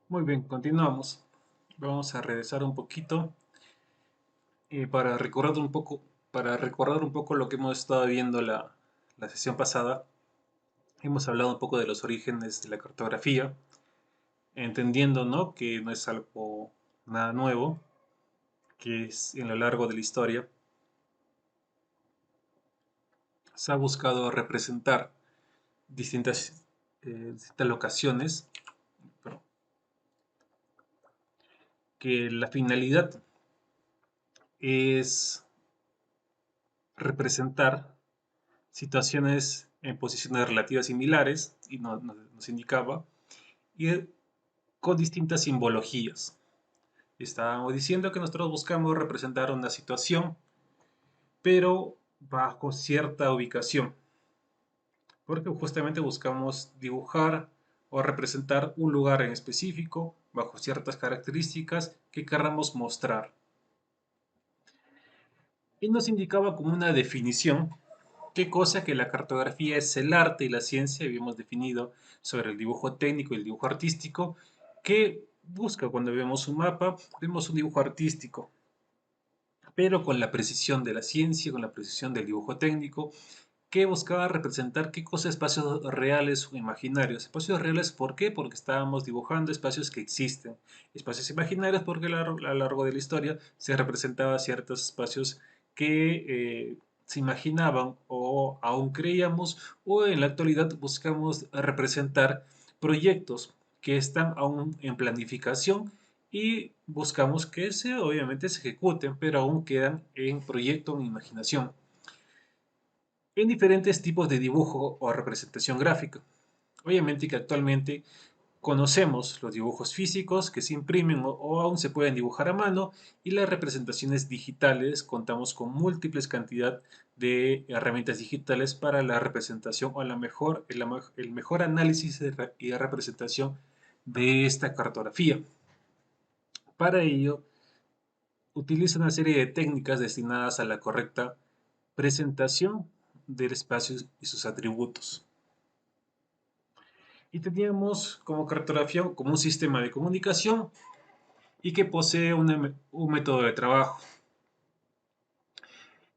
Muy bien, continuamos. Vamos a regresar un poquito para recordar un poco lo que hemos estado viendo la sesión pasada. Hemos hablado un poco de los orígenes de la cartografía, entendiendo, ¿no?, que no es algo nada nuevo, que es en lo largo de la historia se ha buscado representar distintas locaciones, pero que la finalidad es representar situaciones en posiciones relativas similares, y nos indicaba, y con distintas simbologías. Estábamos diciendo que nosotros buscamos representar una situación, pero bajo cierta ubicación, porque justamente buscamos dibujar o representar un lugar en específico bajo ciertas características que queramos mostrar. Y nos indicaba como una definición qué cosa que la cartografía es el arte y la ciencia, habíamos definido sobre el dibujo técnico y el dibujo artístico, que busca cuando vemos un mapa, vemos un dibujo artístico, pero con la precisión de la ciencia, con la precisión del dibujo técnico, que buscaba representar qué cosa espacios reales o imaginarios. Espacios reales, ¿por qué? Porque estábamos dibujando espacios que existen. Espacios imaginarios porque a lo largo de la historia se representaba ciertos espacios que se imaginaban o aún creíamos, o en la actualidad buscamos representar proyectos que están aún en planificación y buscamos que obviamente se ejecuten, pero aún quedan en proyecto o en imaginación en diferentes tipos de dibujo o representación gráfica. Obviamente que actualmente conocemos los dibujos físicos que se imprimen o aún se pueden dibujar a mano, y las representaciones digitales. Contamos con múltiples cantidad de herramientas digitales para la representación o el mejor análisis y representación de esta cartografía. Para ello, utiliza una serie de técnicas destinadas a la correcta presentación del espacio y sus atributos. Y teníamos como cartografía como un sistema de comunicación y que posee un método de trabajo,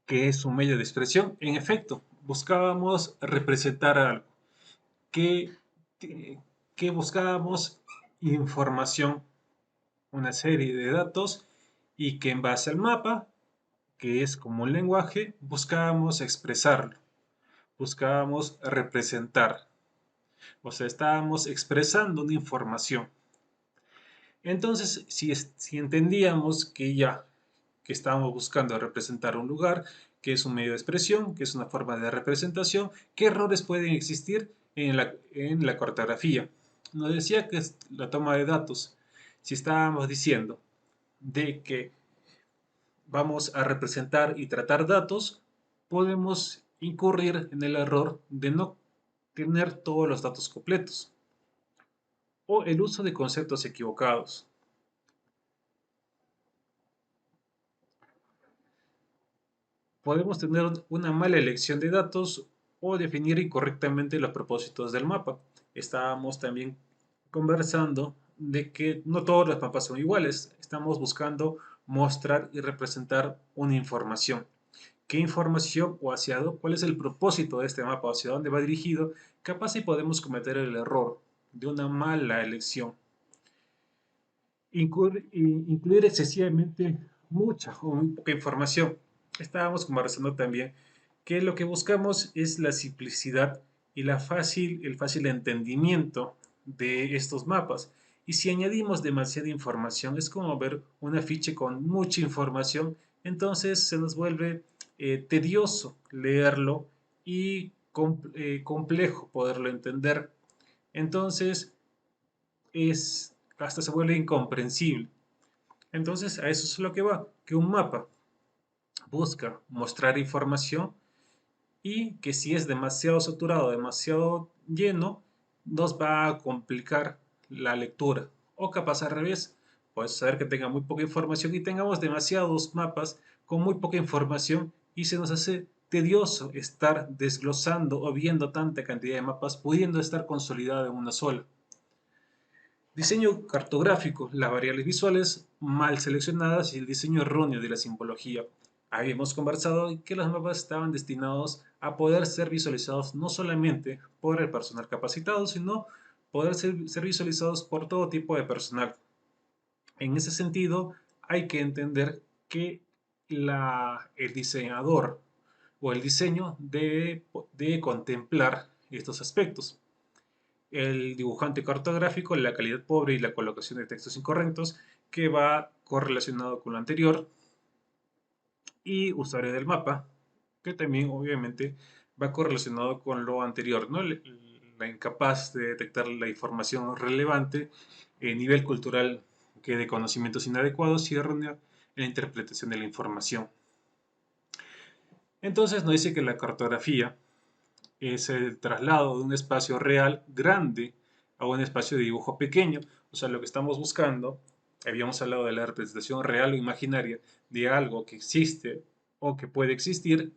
que es un medio de expresión. En efecto, buscábamos representar algo, que, que buscábamos información, una serie de datos, y que en base al mapa, que es como un lenguaje, buscábamos expresarlo, buscábamos representar. O sea, estábamos expresando una información. Entonces, si entendíamos que estábamos buscando representar un lugar, que es un medio de expresión, que es una forma de representación, ¿qué errores pueden existir en la cartografía? Nos decía que es la toma de datos. Si estábamos diciendo de que vamos a representar y tratar datos, podemos incurrir en el error de no tener todos los datos completos o el uso de conceptos equivocados. Podemos tener una mala elección de datos o definir incorrectamente los propósitos del mapa. Estábamos también conversando de que no todos los mapas son iguales. Estamos buscando mostrar y representar una información. ¿Qué información o cuál es el propósito de este mapa, hacia dónde va dirigido? Capaz si podemos cometer el error de una mala elección. Incluir excesivamente mucha o muy poca información. Estábamos conversando también que lo que buscamos es la simplicidad y el fácil entendimiento de estos mapas. Y si añadimos demasiada información, es como ver un afiche con mucha información, entonces se nos vuelve tedioso leerlo y complejo poderlo entender. Entonces, hasta se vuelve incomprensible. Entonces, a eso es lo que va, que un mapa busca mostrar información, y que si es demasiado saturado, demasiado lleno, nos va a complicar la lectura. O capaz al revés, puede ser que tenga muy poca información y tengamos demasiados mapas con muy poca información y se nos hace tedioso estar desglosando o viendo tanta cantidad de mapas, pudiendo estar consolidado en una sola. Diseño cartográfico, las variables visuales mal seleccionadas y el diseño erróneo de la simbología. Habíamos conversado que los mapas estaban destinados a poder ser visualizados no solamente por el personal capacitado, sino poder ser visualizados por todo tipo de personal. En ese sentido, hay que entender que el diseñador o el diseño debe contemplar estos aspectos. El dibujante cartográfico, la calidad pobre y la colocación de textos incorrectos, que va correlacionado con lo anterior, y usuario del mapa, que también obviamente va correlacionado con lo anterior, ¿no? La incapaz de detectar la información relevante, nivel cultural que de conocimientos inadecuados y errónea en la interpretación de la información. Entonces nos dice que la cartografía es el traslado de un espacio real grande a un espacio de dibujo pequeño. O sea, lo que estamos buscando, habíamos hablado de la representación real o imaginaria de algo que existe o que puede existir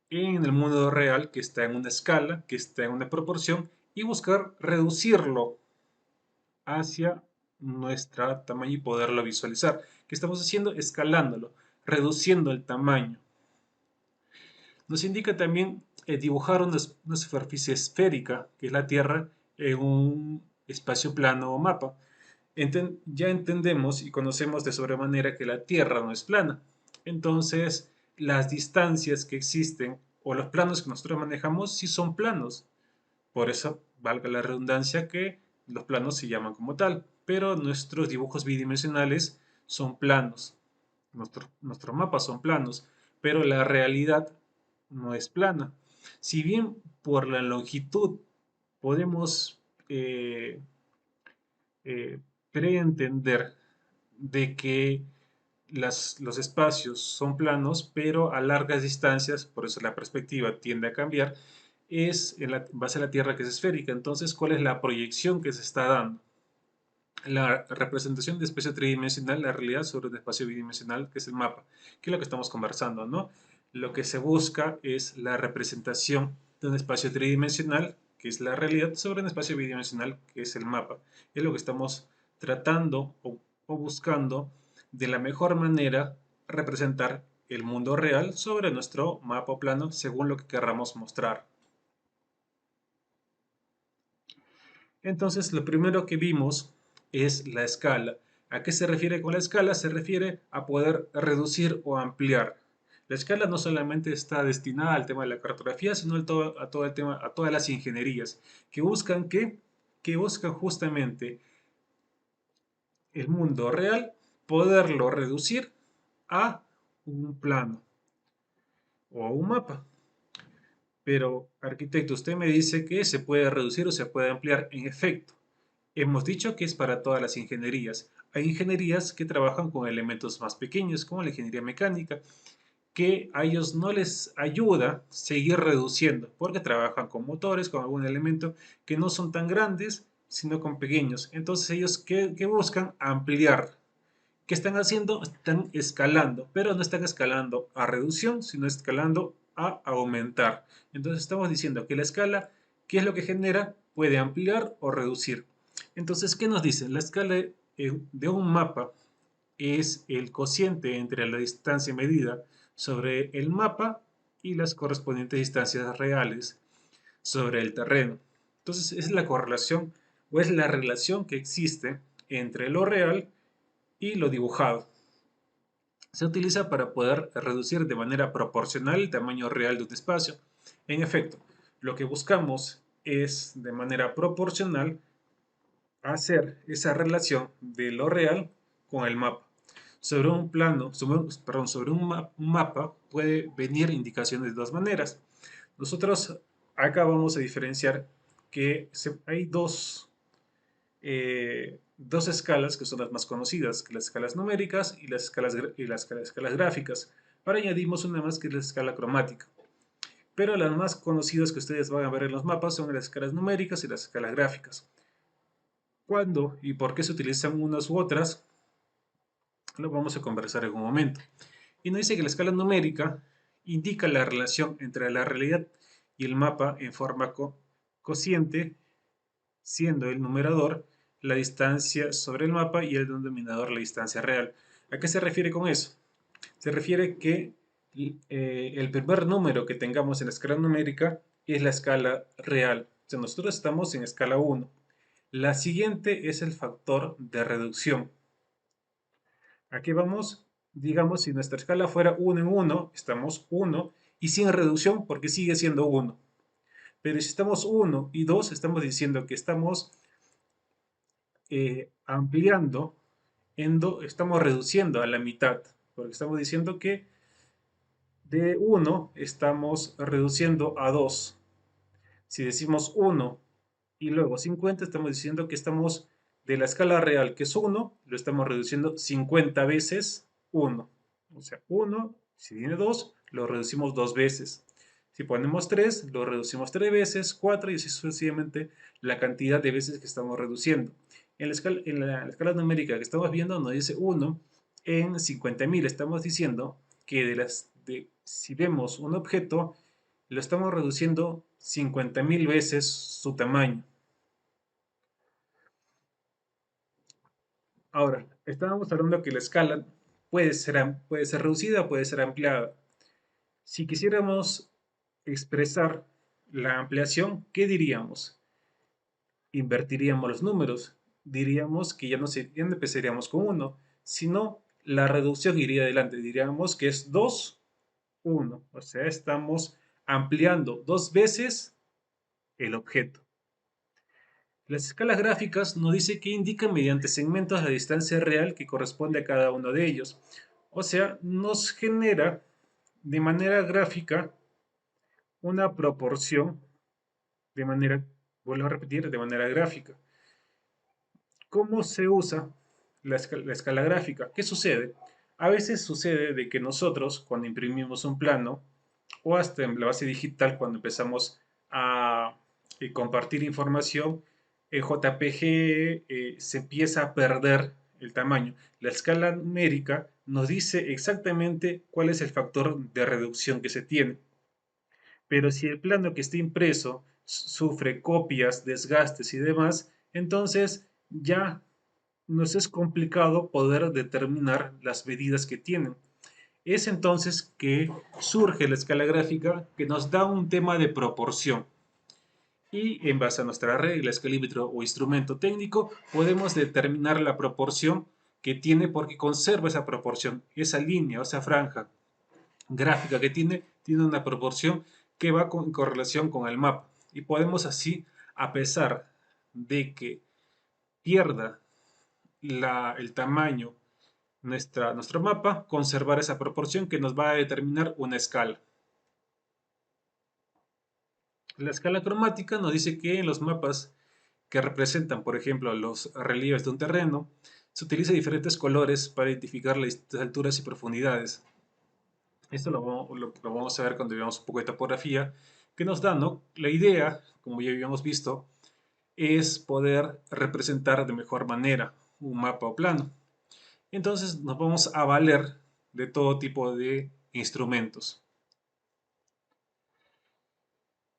en el mundo real, que está en una escala, que está en una proporción, y buscar reducirlo hacia nuestro tamaño y poderlo visualizar. ¿Qué estamos haciendo? Escalándolo, reduciendo el tamaño. Nos indica también dibujar una superficie esférica, que es la Tierra, en un espacio plano o mapa. Ya entendemos y conocemos de sobremanera que la Tierra no es plana. Entonces, las distancias que existen o los planos que nosotros manejamos sí son planos. Por eso, valga la redundancia, que los planos se llaman como tal. Pero nuestros dibujos bidimensionales son planos. Nuestros mapas son planos, pero la realidad no es plana. Si bien por la longitud podemos eh, eh, preentender de que los espacios son planos, pero a largas distancias, por eso la perspectiva tiende a cambiar, es en base a la Tierra que es esférica. Entonces, ¿cuál es la proyección que se está dando? La representación de espacio tridimensional, la realidad sobre un espacio bidimensional, que es el mapa, que es lo que estamos conversando, ¿no? Lo que se busca es la representación de un espacio tridimensional, que es la realidad, sobre un espacio bidimensional, que es el mapa. Es lo que estamos tratando o buscando de la mejor manera representar el mundo real sobre nuestro mapa plano según lo que querramos mostrar. Entonces, lo primero que vimos es la escala. ¿A qué se refiere con la escala? Se refiere a poder reducir o ampliar. La escala no solamente está destinada al tema de la cartografía, sino a todo el tema, a todas las ingenierías que buscan que buscan justamente el mundo real, poderlo reducir a un plano o a un mapa. Pero, arquitecto, usted me dice que se puede reducir o se puede ampliar. En efecto, hemos dicho que es para todas las ingenierías. Hay ingenierías que trabajan con elementos más pequeños, como la ingeniería mecánica, que a ellos no les ayuda seguir reduciendo, porque trabajan con motores, con algún elemento que no son tan grandes, sino con pequeños. Entonces ellos, ¿qué buscan? Ampliar. ¿Qué están haciendo? Están escalando, pero no están escalando a reducción, sino escalando a aumentar. Entonces estamos diciendo que la escala, ¿qué es lo que genera? Puede ampliar o reducir. Entonces, ¿qué nos dice? La escala de un mapa es el cociente entre la distancia medida sobre el mapa y las correspondientes distancias reales sobre el terreno. Entonces, es la correlación o es la relación que existe entre lo real y lo dibujado. Se utiliza para poder reducir de manera proporcional el tamaño real de un espacio. En efecto, lo que buscamos es de manera proporcional hacer esa relación de lo real con el mapa. Sobre un plano, sobre un mapa puede venir indicaciones de dos maneras. Nosotros acá vamos a diferenciar que hay dos escalas que son las más conocidas, que las escalas numéricas y las escalas gráficas. Ahora añadimos una más que es la escala cromática. Pero las más conocidas que ustedes van a ver en los mapas son las escalas numéricas y las escalas gráficas. ¿Cuándo y por qué se utilizan unas u otras? Lo vamos a conversar en un momento. Y nos dice que la escala numérica indica la relación entre la realidad y el mapa en forma cociente, siendo el numerador la distancia sobre el mapa y el denominador la distancia real. ¿A qué se refiere con eso? Se refiere que el primer número que tengamos en la escala numérica es la escala real. O sea, nosotros estamos en escala 1. La siguiente es el factor de reducción. Aquí vamos, digamos, si nuestra escala fuera 1 en 1, estamos 1 y sin reducción porque sigue siendo 1. Pero si estamos 1 y 2, estamos diciendo que estamos ampliando, estamos reduciendo a la mitad, porque estamos diciendo que de 1 estamos reduciendo a 2. Si decimos 1 y luego 50, estamos diciendo que estamos de la escala real, que es 1, lo estamos reduciendo 50 veces 1. O sea, 1, si tiene 2, lo reducimos 2 veces. Si ponemos 3, lo reducimos 3 veces, 4 y así sucesivamente la cantidad de veces que estamos reduciendo. En la escala numérica que estamos viendo nos dice 1 en 50.000. Estamos diciendo que si vemos un objeto, lo estamos reduciendo 50.000 veces su tamaño. Ahora, estábamos hablando que la escala puede ser reducida, puede ser ampliada. Si quisiéramos expresar la ampliación, ¿qué diríamos? Invertiríamos los números. Diríamos que ya no empezaríamos con 1, sino la reducción iría adelante. Diríamos que es 2, 1. O sea, estamos ampliando 2 veces el objeto. Las escalas gráficas nos dice que indican mediante segmentos la distancia real que corresponde a cada uno de ellos. O sea, nos genera de manera gráfica una proporción de manera, vuelvo a repetir, de manera gráfica. ¿Cómo se usa la escala gráfica? ¿Qué sucede? A veces sucede de que nosotros, cuando imprimimos un plano, o hasta en la base digital, cuando empezamos a compartir información, el JPG se empieza a perder el tamaño. La escala numérica nos dice exactamente cuál es el factor de reducción que se tiene. Pero si el plano que está impreso sufre copias, desgastes y demás, entonces ya nos es complicado poder determinar las medidas que tienen. Es entonces que surge la escala gráfica que nos da un tema de proporción. Y en base a nuestra regla, escalímetro o instrumento técnico, podemos determinar la proporción que tiene porque conserva esa proporción, esa línea o esa franja gráfica que tiene una proporción que va en correlación con el mapa. Y podemos así, a pesar de que pierda el tamaño nuestro mapa, conservar esa proporción que nos va a determinar una escala. La escala cromática nos dice que en los mapas que representan, por ejemplo, los relieves de un terreno, se utilizan diferentes colores para identificar las alturas y profundidades. Esto lo vamos a ver cuando veamos un poco de topografía, que nos da, ¿no? La idea, como ya habíamos visto, es poder representar de mejor manera un mapa o plano. Entonces nos vamos a valer de todo tipo de instrumentos.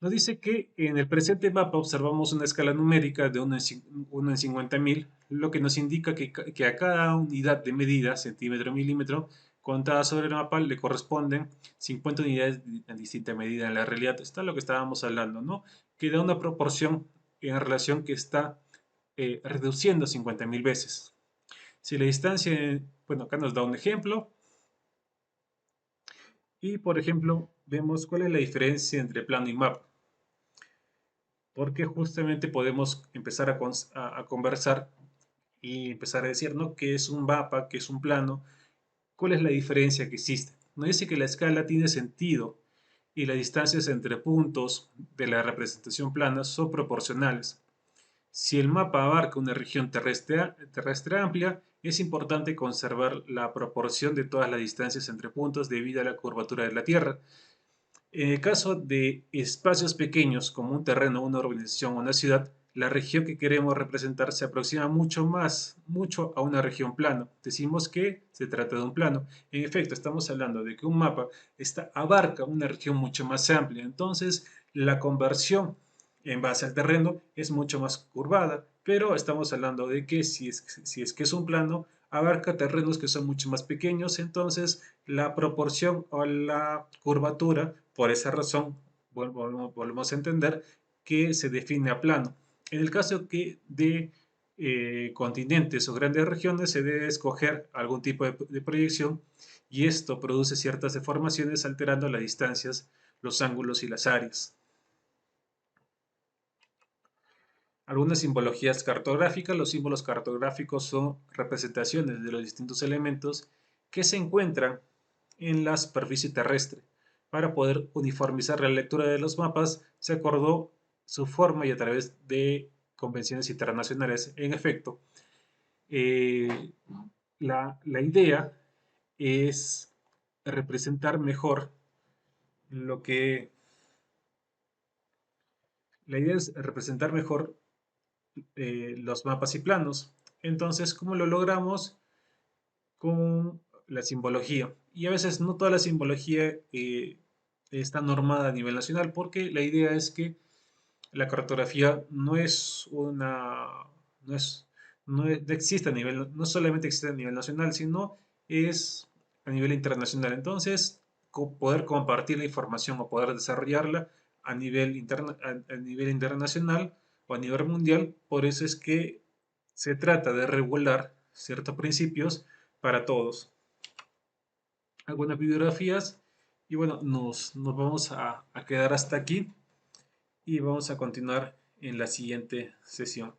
Nos dice que en el presente mapa observamos una escala numérica de 1 en 50.000, lo que nos indica que a cada unidad de medida, centímetro, milímetro, contada sobre el mapa le corresponden 50 unidades en distinta medida. En la realidad está lo que estábamos hablando, ¿no? Que da una proporción en relación que está reduciendo 50.000 veces. Si la distancia, bueno, acá nos da un ejemplo, y por ejemplo, vemos cuál es la diferencia entre plano y mapa. Porque justamente podemos empezar a conversar y empezar a decir, ¿no? ¿Qué es un mapa? ¿Qué es un plano? ¿Cuál es la diferencia que existe? Nos dice que la escala tiene sentido y las distancias entre puntos de la representación plana son proporcionales. Si el mapa abarca una región terrestre amplia, es importante conservar la proporción de todas las distancias entre puntos debido a la curvatura de la Tierra. En el caso de espacios pequeños como un terreno, una urbanización o una ciudad, la región que queremos representar se aproxima mucho a una región plana. Decimos que se trata de un plano. En efecto, estamos hablando de que un mapa abarca una región mucho más amplia. Entonces, la conversión en base al terreno es mucho más curvada, pero estamos hablando de que si es que es un plano, abarca terrenos que son mucho más pequeños, entonces la proporción o la curvatura, por esa razón, volvemos a entender que se define a plano. En el caso que de continentes o grandes regiones se debe escoger algún tipo de proyección y esto produce ciertas deformaciones alterando las distancias, los ángulos y las áreas. Algunas simbologías cartográficas. Los símbolos cartográficos son representaciones de los distintos elementos que se encuentran en la superficie terrestre. Para poder uniformizar la lectura de los mapas, se acordó su forma y a través de convenciones internacionales. En efecto, eh, la idea es representar mejor lo que... La idea es representar mejor los mapas y planos. Entonces, ¿cómo lo logramos? Con la simbología. Y a veces no toda la simbología está normada a nivel nacional, porque la idea es que la cartografía no es una, no es, no existe a nivel, no solamente existe a nivel nacional, sino es a nivel internacional. Entonces, poder compartir la información o poder desarrollarla a nivel, a nivel internacional o a nivel mundial, por eso es que se trata de regular ciertos principios para todos. Algunas bibliografías y bueno, nos vamos a quedar hasta aquí y vamos a continuar en la siguiente sesión.